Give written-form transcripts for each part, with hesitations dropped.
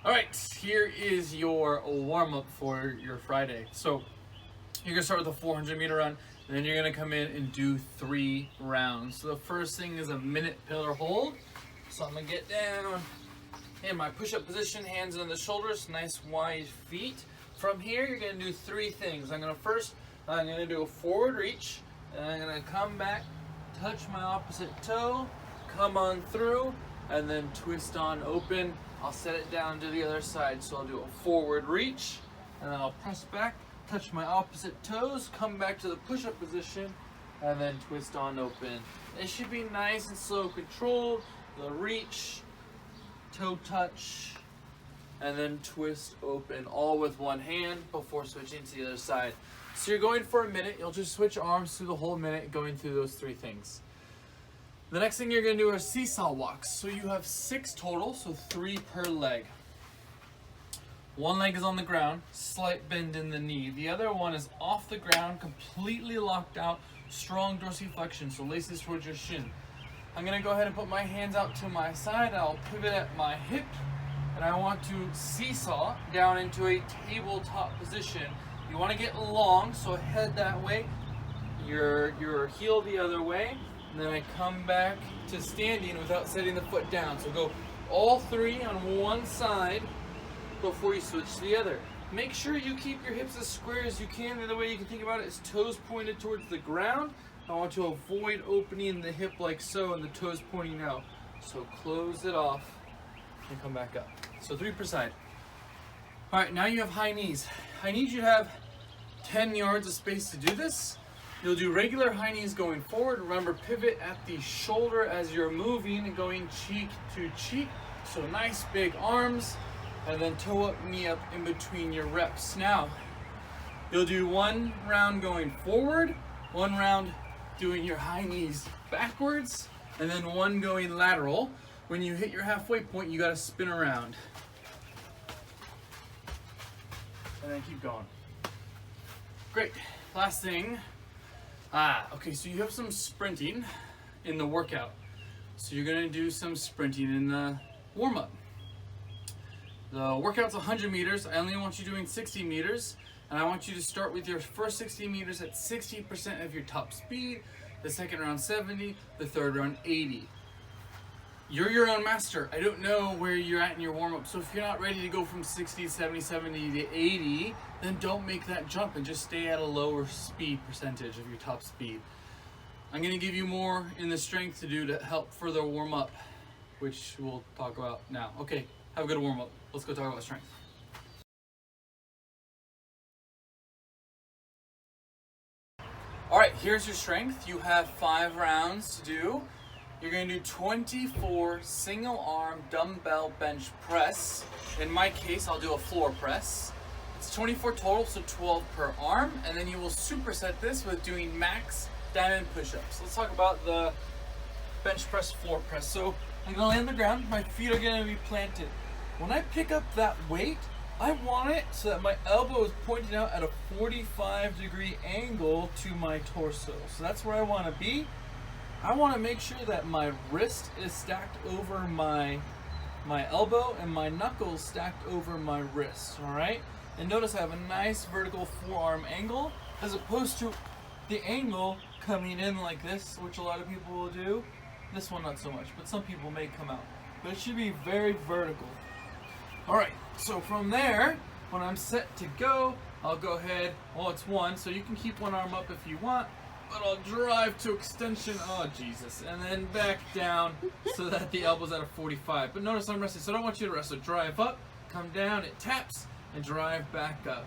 All right, here is your warm-up for your Friday. So you're gonna start with a 400-meter run, and then you're gonna come in and do 3 rounds. So the first thing is a minute pillar hold. So I'm gonna get down in my push-up position, hands on the shoulders, nice wide feet. From here, you're gonna do 3 things. I'm gonna do a forward reach, and I'm gonna come back, touch my opposite toe, come on through, and then twist on open. I'll set it down to the other side. So I'll do a forward reach, and then I'll press back, touch my opposite toes, come back to the push-up position, and then twist on open. It should be nice and slow controlled. The reach, toe touch, and then twist open, all with one hand before switching to the other side. So you're going for a minute. You'll just switch arms through the whole minute, going through those 3 things. The next thing you're gonna do are seesaw walks. So you have 6 total, so 3 per leg. One leg is on the ground, slight bend in the knee. The other one is off the ground, completely locked out, strong dorsiflexion, so laces towards your shin. I'm gonna go ahead and put my hands out to my side. I'll pivot at my hip, and I want to seesaw down into a tabletop position. You wanna get long, so head that way, your heel the other way, and then I come back to standing without setting the foot down. So go all 3 on one side before you switch to the other. Make sure you keep your hips as square as you can. The other way you can think about it is toes pointed towards the ground. I want to avoid opening the hip like so and the toes pointing out. So close it off and come back up. So 3 per side. All right, now you have high knees. I need you to have 10 yards of space to do this. You'll do regular high knees going forward. Remember, pivot at the shoulder as you're moving and going cheek to cheek. So nice big arms, and then toe up, knee up in between your reps. Now, you'll do 1 round going forward, 1 round doing your high knees backwards, and then 1 going lateral. When you hit your halfway point, you gotta spin around. And then keep going. Great, last thing. Okay, so you have some sprinting in the workout. So you're gonna do some sprinting in the warm-up. The workout's 100 meters. I only want you doing 60 meters. And I want you to start with your first 60 meters at 60% of your top speed, the second round 70, the third round 80. You're your own master. I don't know where you're at in your warm-up. So if you're not ready to go from 60, 70, 70 to 80, then don't make that jump and just stay at a lower speed percentage of your top speed. I'm gonna give you more in the strength to do to help further warm up, which we'll talk about now. Okay, have a good warm-up. Let's go talk about strength. All right, here's your strength. You have 5 rounds to do. You're going to do 24 single arm dumbbell bench press. In my case, I'll do a floor press. It's 24 total, so 12 per arm. And then you will superset this with doing max diamond push-ups. Let's talk about the bench press, floor press. So I'm gonna lay on the ground, my feet are gonna be planted. When I pick up that weight, I want it so that my elbow is pointing out at a 45-degree angle to my torso. So that's where I wanna be. I want to make sure that my wrist is stacked over my elbow and my knuckles stacked over my wrist, all right? And notice I have a nice vertical forearm angle as opposed to the angle coming in like this, which a lot of people will do. This one not so much, but some people may come out. But it should be very vertical. All right, so from there, when I'm set to go, I'll go ahead, well, it's 1, so you can keep 1 arm up if you want. But I'll drive to extension, oh Jesus, and then back down so that the elbow's at a 45. But notice I'm resting, so I don't want you to rest. So drive up, come down, it taps, and drive back up.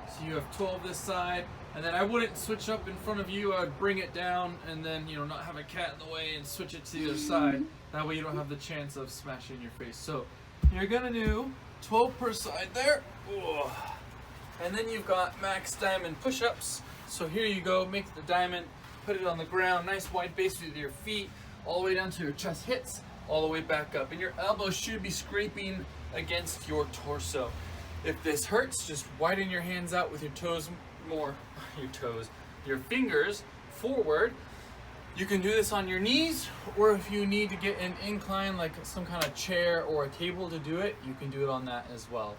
So you have 12 this side, and then I wouldn't switch up in front of you. I would bring it down and then, not have a cat in the way and switch it to the other side. That way you don't have the chance of smashing your face. So you're gonna do 12 per side there. Ooh. And then you've got max diamond push-ups. So here you go, make the diamond, put it on the ground, nice wide base with your feet, all the way down to your chest hits, all the way back up. And your elbows should be scraping against your torso. If this hurts, just widen your hands out with your toes your fingers forward, You can do this on your knees, or if you need to get an incline like some kind of chair or a table to do it, you can do it on that as well.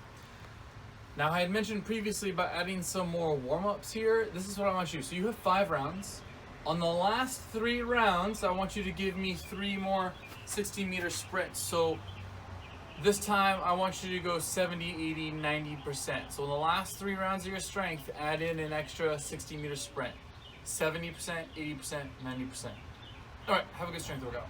Now, I had mentioned previously about adding some more warm-ups here. This is what I want you to do. So you have 5 rounds. On the last 3 rounds, I want you to give me 3 more 60-meter sprints. So this time, I want you to go 70, 80, 90%. So in the last 3 rounds of your strength, add in an extra 60-meter sprint. 70%, 80%, 90%. All right, have a good strength workout.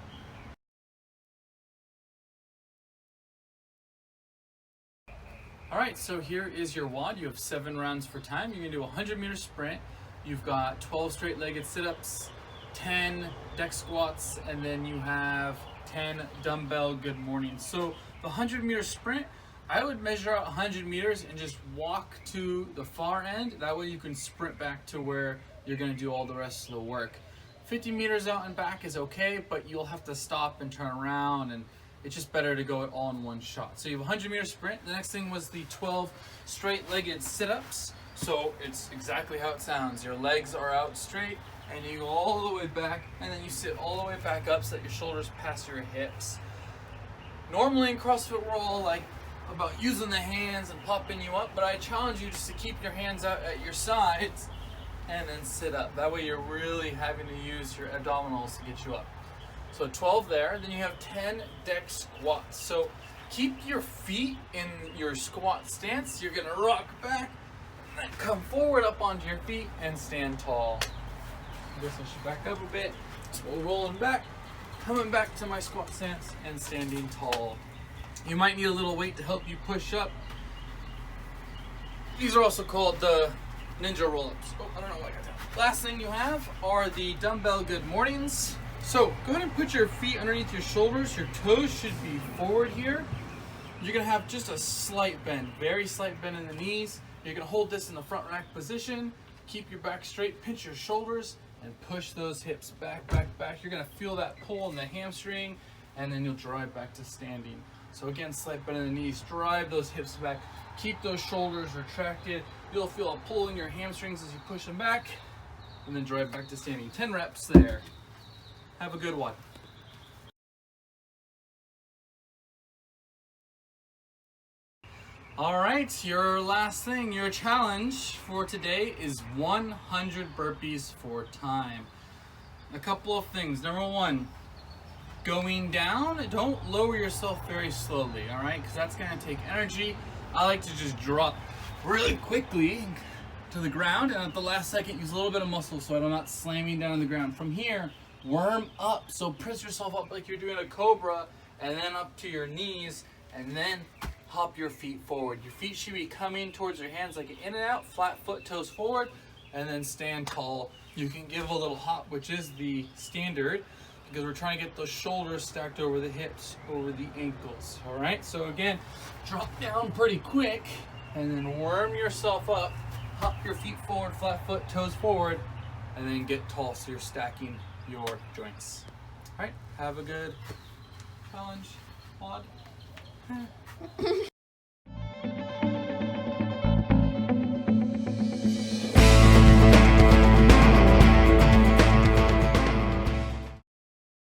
All right, so here is your WOD. You have 7 rounds for time. You're gonna do a 100-meter sprint. You've got 12 straight-legged sit-ups, 10 deck squats, and then you have 10 dumbbell good mornings. So the 100-meter sprint, I would measure out 100 meters and just walk to the far end. That way you can sprint back to where you're gonna do all the rest of the work. 50 meters out and back is okay, but you'll have to stop and turn around, and it's just better to go it all in one shot. So you have a 100-meter sprint. The next thing was the 12 straight-legged sit-ups. So it's exactly how it sounds. Your legs are out straight, and you go all the way back, and then you sit all the way back up so that your shoulders pass your hips. Normally in CrossFit, we're all like about using the hands and popping you up, but I challenge you just to keep your hands out at your sides and then sit up. That way you're really having to use your abdominals to get you up. So 12 there, then you have 10 deck squats. So keep your feet in your squat stance. You're gonna rock back, and then come forward up onto your feet and stand tall. I guess I should back up a bit. So rolling back, coming back to my squat stance and standing tall. You might need a little weight to help you push up. These are also called the ninja roll-ups. Oh, I don't know what I got that. Last thing you have are the dumbbell good mornings. So go ahead and put your feet underneath your shoulders. Your toes should be forward here. You're gonna have just a slight bend, very slight bend in the knees. You're gonna hold this in the front rack position. Keep your back straight, pinch your shoulders, and push those hips back, back, back. You're gonna feel that pull in the hamstring, and then you'll drive back to standing. So again, slight bend in the knees, drive those hips back, keep those shoulders retracted. You'll feel a pull in your hamstrings as you push them back, and then drive back to standing. 10 reps there. Have a good one. All right, your last thing, your challenge for today is 100 burpees for time. A couple of things. Number 1, going down, don't lower yourself very slowly, all right? Because that's gonna take energy. I like to just drop really quickly to the ground, and at the last second, use a little bit of muscle so I'm not slamming down on the ground. From here, worm up. So press yourself up like you're doing a cobra, and then up to your knees, and then hop your feet forward. Your feet should be coming towards your hands like an in and out, flat foot, toes forward, and then stand tall. You can give a little hop, which is the standard, because we're trying to get those shoulders stacked over the hips, over the ankles. All right, so again, drop down pretty quick, and then worm yourself up, hop your feet forward, flat foot, toes forward, and then get tall so you're stacking your joints. All right, have a good challenge, WOD.